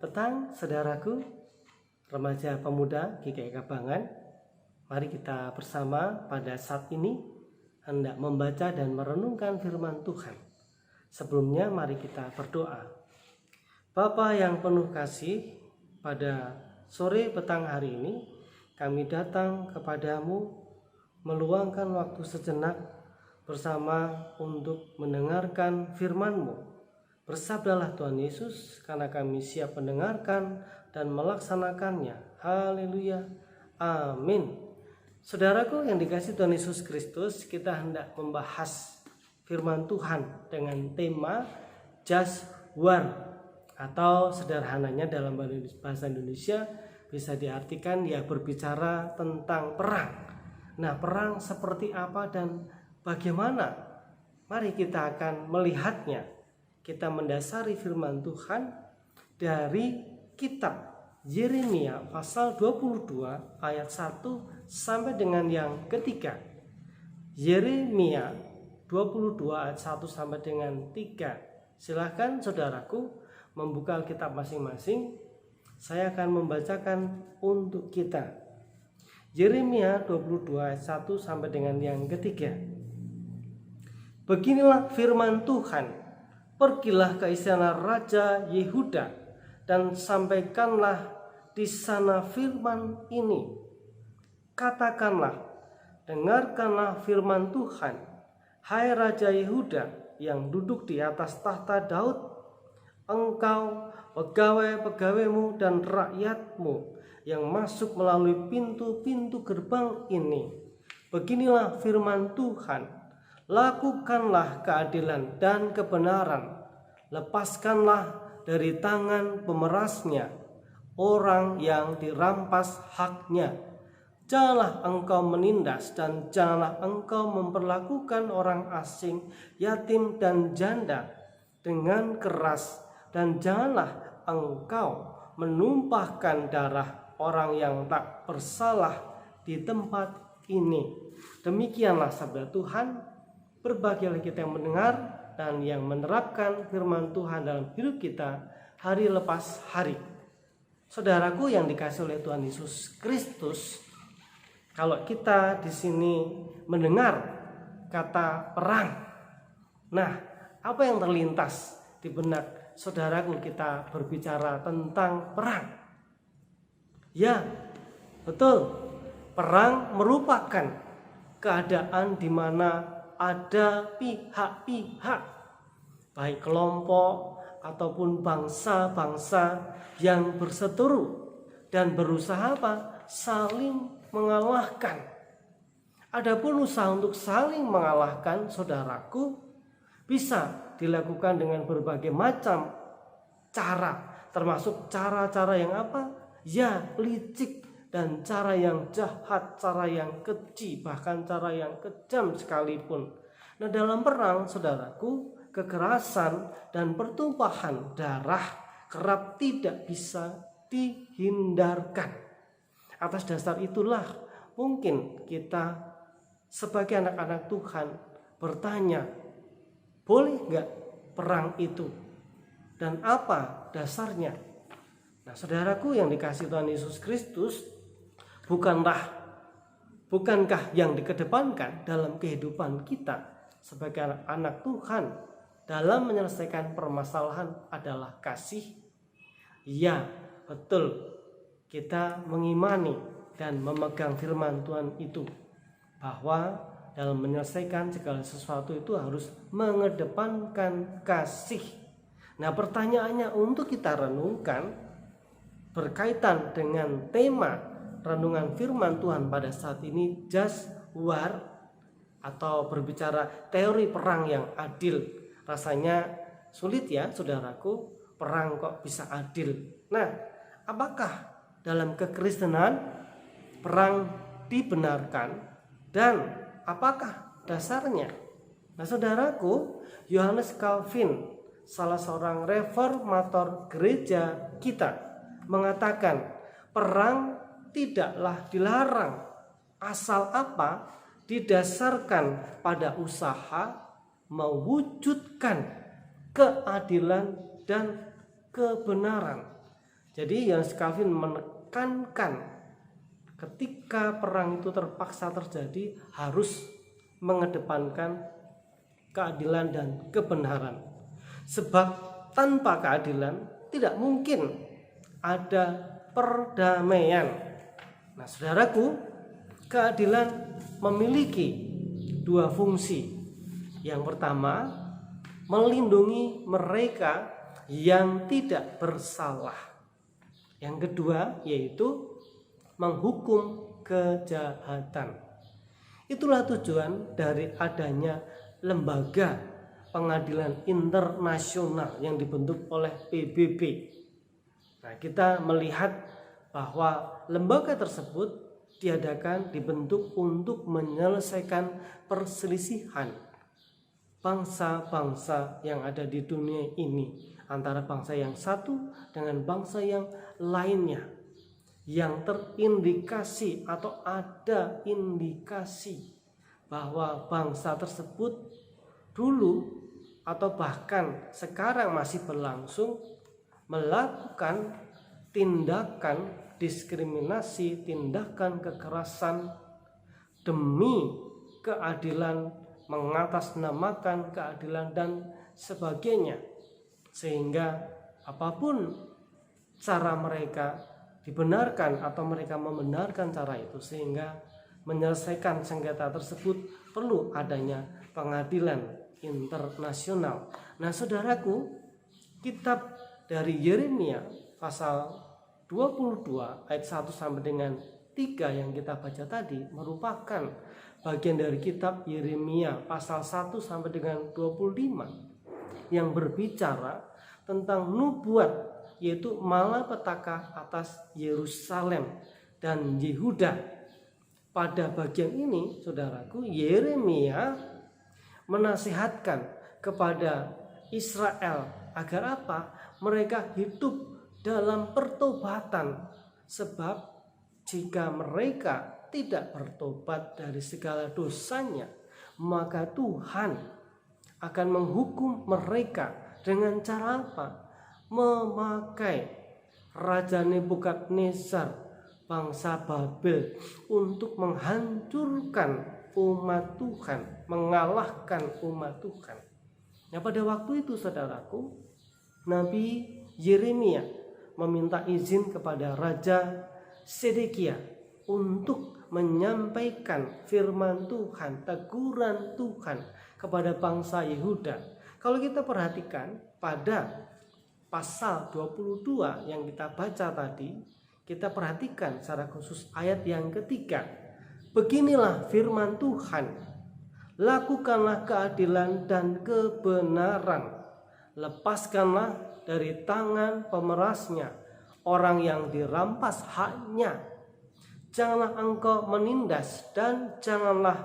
petang, saudaraku, remaja pemuda GKI Kabangan. Mari kita bersama pada saat ini hendak membaca dan merenungkan firman Tuhan. Sebelumnya mari kita berdoa. Bapa yang penuh kasih, pada sore petang hari ini kami datang kepadamu meluangkan waktu sejenak bersama untuk mendengarkan firman-Mu. Bersabdalah Tuhan Yesus, karena kami siap mendengarkan dan melaksanakannya. Haleluya, amin. Saudaraku yang dikasihi Tuhan Yesus Kristus, kita hendak membahas firman Tuhan dengan tema Just War, atau sederhananya dalam bahasa Indonesia bisa diartikan dia berbicara tentang perang. Nah, perang seperti apa dan bagaimana? Mari kita akan melihatnya. Kita mendasari firman Tuhan dari kitab Yeremia pasal 22 ayat 1 sampai dengan yang ketiga. Yeremia 22 ayat 1 sampai dengan 3. Silahkan saudaraku membuka Alkitab masing-masing. Saya akan membacakan untuk kita. Yeremia 22 ayat 1 sampai dengan yang ketiga. Beginilah firman Tuhan. Pergilah ke istana Raja Yehuda dan sampaikanlah di sana firman ini. Katakanlah, dengarkanlah firman Tuhan, hai Raja Yehuda yang duduk di atas tahta Daud, engkau, pegawai-pegawaimu dan rakyatmu yang masuk melalui pintu-pintu gerbang ini. Beginilah firman Tuhan. Lakukanlah keadilan dan kebenaran. Lepaskanlah dari tangan pemerasnya orang yang dirampas haknya. Janganlah engkau menindas dan janganlah engkau memperlakukan orang asing, yatim dan janda dengan keras, dan janganlah engkau menumpahkan darah orang yang tak bersalah di tempat ini. Demikianlah sabda Tuhan. Berbahagialah kita yang mendengar dan yang menerapkan firman Tuhan dalam hidup kita hari lepas hari. Saudaraku yang dikasihi oleh Tuhan Yesus Kristus, kalau kita di sini mendengar kata perang, nah, apa yang terlintas di benak saudaraku kita berbicara tentang perang? Ya, betul. Perang merupakan keadaan di mana ada pihak-pihak, baik kelompok ataupun bangsa-bangsa yang berseteru dan berusaha apa? Saling mengalahkan. Adapun usaha untuk saling mengalahkan, saudaraku, bisa dilakukan dengan berbagai macam cara, termasuk cara-cara yang apa? Ya, licik, dan cara yang jahat, cara yang keji, bahkan cara yang kejam sekalipun. Nah, dalam perang, saudaraku, kekerasan dan pertumpahan darah kerap tidak bisa dihindarkan. Atas dasar itulah mungkin kita sebagai anak-anak Tuhan bertanya, boleh nggak perang itu? Dan apa dasarnya? Nah, saudaraku yang dikasihi Tuhan Yesus Kristus, bukankah yang dikedepankan dalam kehidupan kita sebagai anak Tuhan dalam menyelesaikan permasalahan adalah kasih? Ya, betul. Kita mengimani dan memegang firman Tuhan itu, bahwa dalam menyelesaikan segala sesuatu itu harus mengedepankan kasih. Nah, pertanyaannya untuk kita renungkan berkaitan dengan tema renungan firman Tuhan pada saat ini, Just War, atau berbicara teori perang yang adil. Rasanya sulit ya, saudaraku, perang kok bisa adil. Nah, apakah dalam kekristenan perang dibenarkan dan apakah dasarnya? Nah, saudaraku, Yohanes Calvin, salah seorang reformator gereja kita, mengatakan perang tidaklah dilarang, asal apa? Didasarkan pada usaha mewujudkan keadilan dan kebenaran. Jadi Johannes Calvin menekankan ketika perang itu terpaksa terjadi harus mengedepankan keadilan dan kebenaran. Sebab tanpa keadilan tidak mungkin ada perdamaian. Nah, saudaraku, keadilan memiliki dua fungsi. Yang pertama, melindungi mereka yang tidak bersalah. Yang kedua, yaitu menghukum kejahatan. Itulah tujuan dari adanya lembaga pengadilan internasional yang dibentuk oleh PBB. Nah, kita melihat bahwa lembaga tersebut dibentuk untuk menyelesaikan perselisihan bangsa-bangsa yang ada di dunia ini, antara bangsa yang satu dengan bangsa yang lainnya, yang terindikasi atau ada indikasi bahwa bangsa tersebut dulu atau bahkan sekarang masih berlangsung melakukan tindakan diskriminasi, tindakan kekerasan demi keadilan, mengatasnamakan keadilan dan sebagainya, sehingga apapun cara mereka dibenarkan atau mereka membenarkan cara itu, sehingga menyelesaikan sengketa tersebut perlu adanya pengadilan internasional. Nah, saudaraku, kitab dari Yeremia pasal 22 ayat 1 sampai dengan 3 yang kita baca tadi merupakan bagian dari kitab Yeremia pasal 1 sampai dengan 25 yang berbicara tentang nubuat, yaitu malapetaka atas Yerusalem dan Yehuda. Pada bagian ini, saudaraku, Yeremia menasihatkan kepada Israel agar apa? Mereka hidup dalam pertobatan, sebab jika mereka tidak bertobat dari segala dosanya, maka Tuhan akan menghukum mereka dengan cara apa? Memakai Raja Nebukadnezar, bangsa Babel, untuk menghancurkan umat Tuhan, mengalahkan umat Tuhan. Nah, pada waktu itu, saudaraku, Nabi Yeremia meminta izin kepada Raja Sedekia untuk menyampaikan firman Tuhan, teguran Tuhan kepada bangsa Yehuda. Kalau kita perhatikan pada pasal 22 yang kita baca tadi, kita perhatikan secara khusus ayat yang ketiga. Beginilah firman Tuhan, lakukanlah keadilan dan kebenaran, lepaskanlah dari tangan pemerasnya orang yang dirampas haknya. Janganlah engkau menindas dan janganlah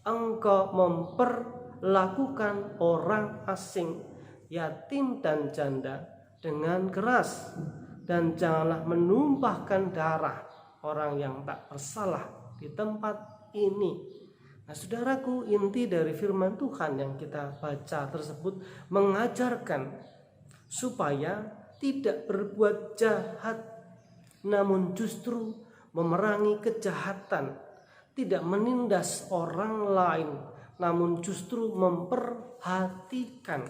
engkau memperlakukan orang asing, yatim dan janda dengan keras, dan janganlah menumpahkan darah orang yang tak bersalah di tempat ini. Nah, saudaraku, inti dari firman Tuhan yang kita baca tersebut mengajarkan supaya tidak berbuat jahat, namun justru memerangi kejahatan, tidak menindas orang lain, namun justru memperhatikan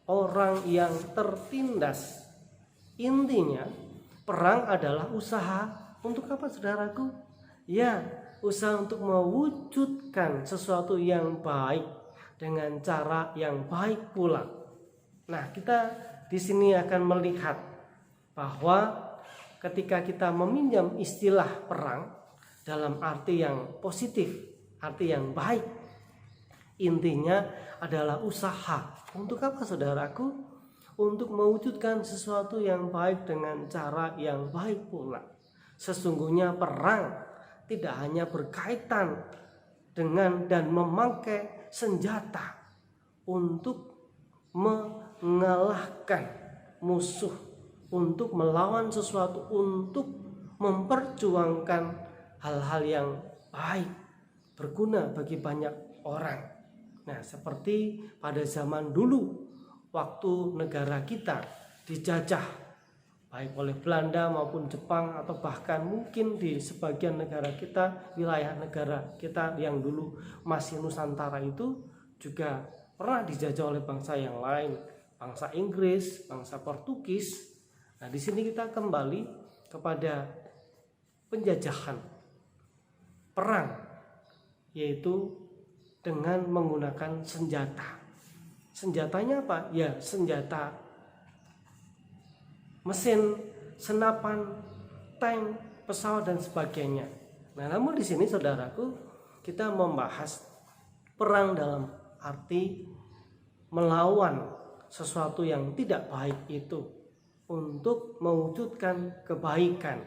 orang yang tertindas. Intinya, perang adalah usaha untuk apa, saudaraku? Ya, usaha untuk mewujudkan sesuatu yang baik dengan cara yang baik pula. Nah, kita di sini akan melihat bahwa ketika kita meminjam istilah perang dalam arti yang positif, arti yang baik, intinya adalah usaha. Untuk apa, saudaraku? Untuk mewujudkan sesuatu yang baik dengan cara yang baik pula. Sesungguhnya perang tidak hanya berkaitan dengan dan memakai senjata untuk mengalahkan musuh, untuk melawan sesuatu, untuk memperjuangkan hal-hal yang baik, berguna bagi banyak orang. Nah, seperti pada zaman dulu waktu negara kita dijajah, baik oleh Belanda maupun Jepang, atau bahkan mungkin di sebagian negara kita, wilayah negara kita yang dulu masih Nusantara itu juga pernah dijajah oleh bangsa yang lain, bangsa Inggris, bangsa Portugis. Nah, di sini kita kembali kepada penjajahan, perang, yaitu dengan menggunakan senjata. Senjatanya apa? Ya, senjata mesin, senapan, tank, pesawat dan sebagainya. Nah, namun di sini saudaraku, kita membahas perang dalam arti melawan sesuatu yang tidak baik itu untuk mewujudkan kebaikan.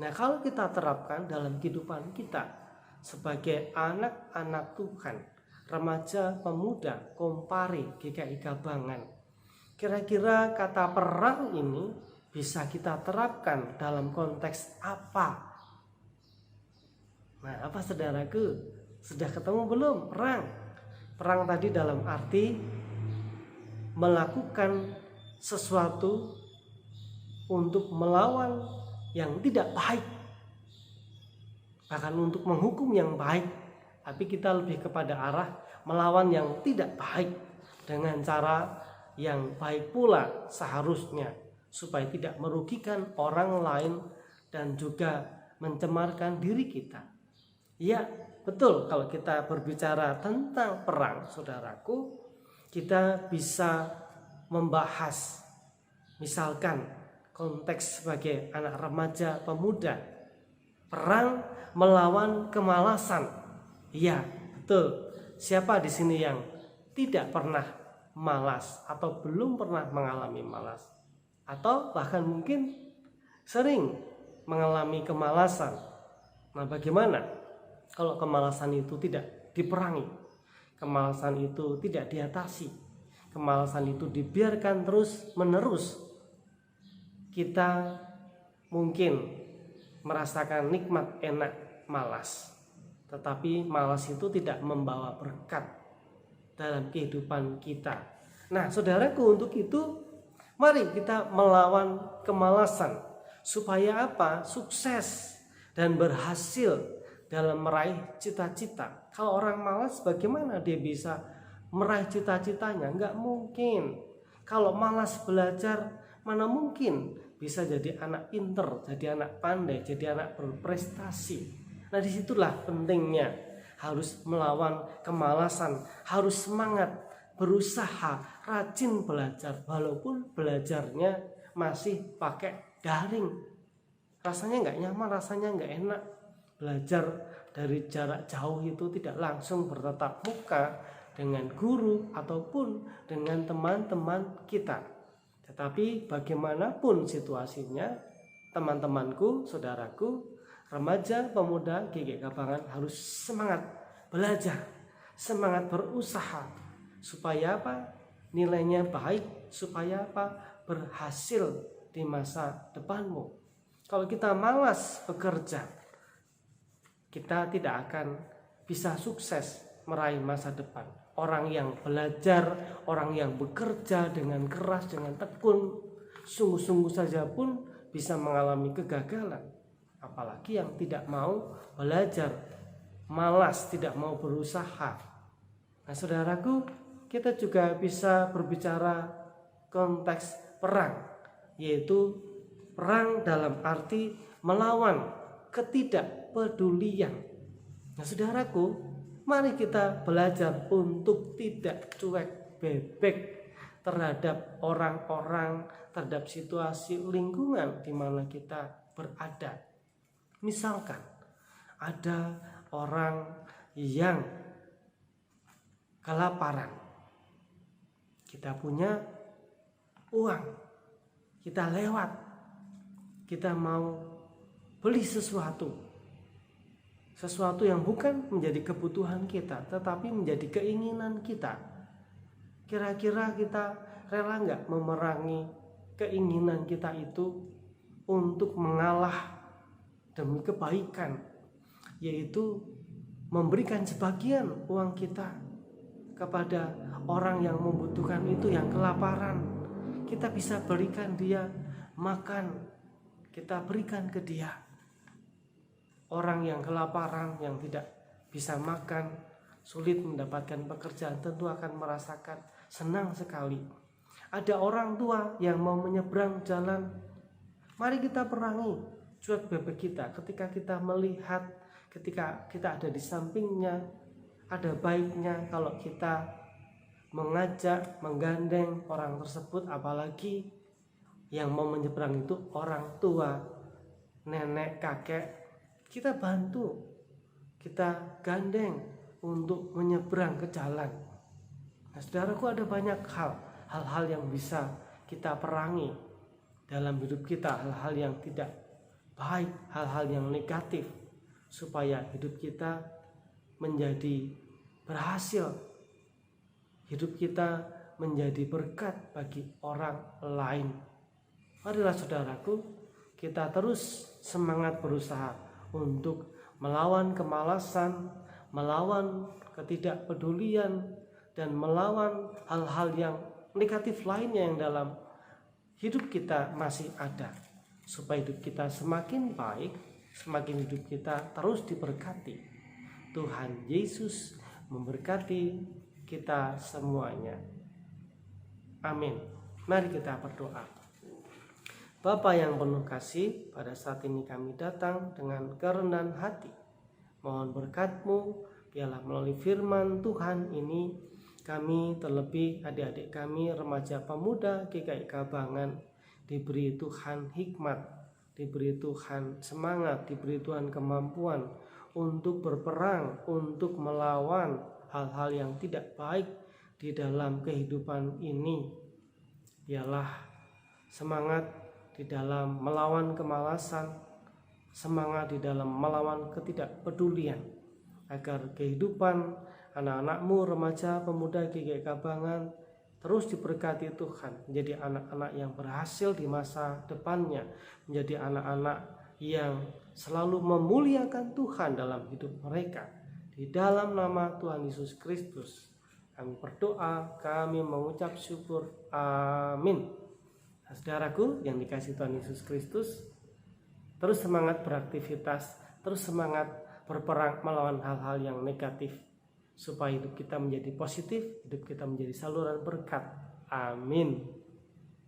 Nah, kalau kita terapkan dalam kehidupan kita sebagai anak-anak Tuhan, remaja, pemuda, Kompari, GKI Kabangan, kira-kira kata perang ini bisa kita terapkan dalam konteks apa? Nah, apa saudaraku? Sudah ketemu belum perang? Perang tadi dalam arti melakukan sesuatu untuk melawan yang tidak baik, bahkan untuk menghukum yang baik, tapi kita lebih kepada arah melawan yang tidak baik dengan cara yang baik pula seharusnya, supaya tidak merugikan orang lain dan juga mencemarkan diri kita. Ya, betul, kalau kita berbicara tentang perang, saudaraku, kita bisa membahas misalkan konteks sebagai anak remaja pemuda, perang melawan kemalasan. Iya, betul. Siapa di sini yang tidak pernah malas atau belum pernah mengalami malas, atau bahkan mungkin sering mengalami kemalasan? Nah, bagaimana kalau kemalasan itu tidak diperangi, kemalasan itu tidak diatasi, kemalasan itu dibiarkan terus menerus? Kita mungkin merasakan nikmat enak malas, tetapi malas itu tidak membawa berkat dalam kehidupan kita. Nah, saudaraku, untuk itu mari kita melawan kemalasan supaya apa? Sukses dan berhasil dalam meraih cita-cita. Kalau orang malas, bagaimana dia bisa meraih cita-citanya? Enggak mungkin. Kalau malas belajar, mana mungkin bisa jadi anak pinter, jadi anak pandai, jadi anak berprestasi. Nah, disitulah pentingnya harus melawan kemalasan, harus semangat, berusaha, rajin belajar, walaupun belajarnya masih pakai daring. Rasanya nggak nyaman, rasanya nggak enak. Belajar dari jarak jauh itu tidak langsung bertatap muka dengan guru ataupun dengan teman-teman kita. Tetapi bagaimanapun situasinya, teman-temanku, saudaraku, remaja, pemuda, GKI Kabangan harus semangat belajar, semangat berusaha, supaya apa? Nilainya baik, supaya apa? Berhasil di masa depanmu. Kalau kita malas bekerja, kita tidak akan bisa sukses meraih masa depan. Orang yang belajar, orang yang bekerja dengan keras, dengan tekun, sungguh-sungguh saja pun bisa mengalami kegagalan. Apalagi yang tidak mau belajar, malas, tidak mau berusaha. Nah, saudaraku, kita juga bisa berbicara konteks perang, yaitu perang dalam arti melawan ketidakpedulian. Nah, saudaraku, mari kita belajar untuk tidak cuek bebek terhadap orang-orang, terhadap situasi lingkungan di mana kita berada. Misalkan ada orang yang kelaparan, kita punya uang, kita lewat, kita mau beli sesuatu yang bukan menjadi kebutuhan kita, tetapi menjadi keinginan kita. Kira-kira kita rela nggak memerangi keinginan kita itu untuk mengalah demi kebaikan, yaitu memberikan sebagian uang kita kepada orang yang membutuhkan itu, yang kelaparan. Kita bisa berikan dia makan kita berikan ke dia. Orang yang kelaparan, yang tidak bisa makan, sulit mendapatkan pekerjaan, tentu akan merasakan senang sekali. Ada orang tua yang mau menyeberang jalan, mari kita perangi cuek bebek kita. Ketika kita melihat, ketika kita ada di sampingnya, ada baiknya kalau kita mengajak, menggandeng orang tersebut, apalagi yang mau menyeberang itu orang tua, nenek, kakek. Kita bantu, kita gandeng untuk menyeberang ke jalan. Nah, saudaraku, ada banyak hal-hal yang bisa kita perangi dalam hidup kita, hal-hal yang tidak baik, hal-hal yang negatif, supaya hidup kita menjadi berhasil, hidup kita menjadi berkat bagi orang lain. Marilah saudaraku, kita terus semangat berusaha untuk melawan kemalasan, melawan ketidakpedulian, dan melawan hal-hal yang negatif lainnya yang dalam hidup kita masih ada, supaya hidup kita semakin baik, semakin hidup kita terus diberkati. Tuhan Yesus memberkati kita semuanya. Amin. Mari kita berdoa. Bapa yang penuh kasih, pada saat ini kami datang dengan kerendahan hati. Mohon berkat-Mu, biarlah melalui firman Tuhan ini, kami terlebih adik-adik kami, remaja pemuda GKI Kabangan, diberi Tuhan hikmat, diberi Tuhan semangat, diberi Tuhan kemampuan untuk berperang, untuk melawan hal-hal yang tidak baik di dalam kehidupan ini. Biarlah semangat di dalam melawan kemalasan, semangat di dalam melawan ketidakpedulian, agar kehidupan anak-anak-Mu, remaja pemuda GKI Kabangan terus diberkati Tuhan, menjadi anak-anak yang berhasil di masa depannya, menjadi anak-anak yang selalu memuliakan Tuhan dalam hidup mereka. Di dalam nama Tuhan Yesus Kristus kami berdoa, kami mengucap syukur. Amin. Saudaraku yang dikasihi Tuhan Yesus Kristus, terus semangat beraktivitas, terus semangat berperang melawan hal-hal yang negatif, supaya hidup kita menjadi positif, hidup kita menjadi saluran berkat. Amin.